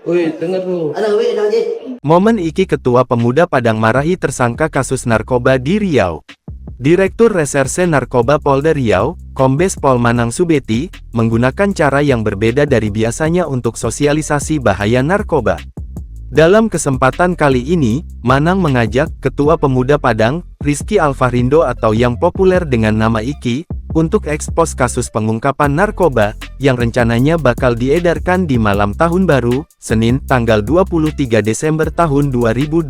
Wih, denger lu. Momen Iki Ketua Pemuda Padang marahi tersangka kasus narkoba di Riau. Direktur Reserse Narkoba Polda Riau, Kombes Pol Manang Subeti, menggunakan cara yang berbeda dari biasanya untuk sosialisasi bahaya narkoba. Dalam kesempatan kali ini, Manang mengajak Ketua Pemuda Padang, Rizky Alfarindo atau yang populer dengan nama Iki, untuk ekspos kasus pengungkapan narkoba, yang rencananya bakal diedarkan di malam tahun baru, Senin, tanggal 23 Desember tahun 2024.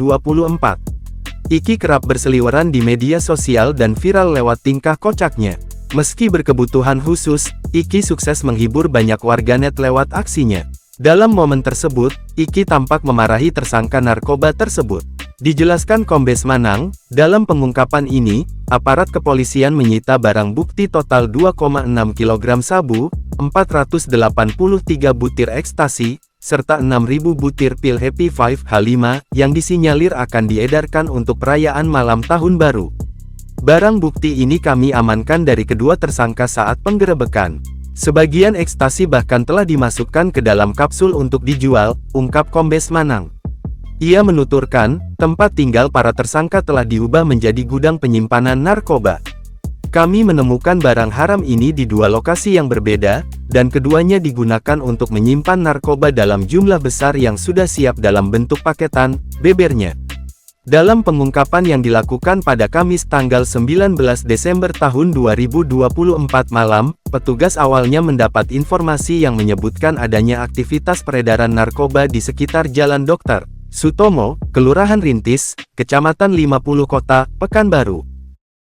Iki kerap berseliweran di media sosial dan viral lewat tingkah kocaknya. Meski berkebutuhan khusus, Iki sukses menghibur banyak warganet lewat aksinya. Dalam momen tersebut, Iki tampak memarahi tersangka narkoba tersebut. Dijelaskan Kombes Manang, dalam pengungkapan ini, aparat kepolisian menyita barang bukti total 2,6 kg sabu, 483 butir ekstasi, serta 6.000 butir pil Happy 5H5, yang disinyalir akan diedarkan untuk perayaan malam tahun baru. Barang bukti ini kami amankan dari kedua tersangka saat penggerebekan. Sebagian ekstasi bahkan telah dimasukkan ke dalam kapsul untuk dijual, ungkap Kombes Manang. Ia menuturkan, tempat tinggal para tersangka telah diubah menjadi gudang penyimpanan narkoba. Kami menemukan barang haram ini di dua lokasi yang berbeda, dan keduanya digunakan untuk menyimpan narkoba dalam jumlah besar yang sudah siap dalam bentuk paketan, bebernya. Dalam pengungkapan yang dilakukan pada Kamis tanggal 19 Desember tahun 2024 malam, petugas awalnya mendapat informasi yang menyebutkan adanya aktivitas peredaran narkoba di sekitar Jalan Dr. Sutomo, Kelurahan Rintis, Kecamatan 50 Kota, Pekanbaru.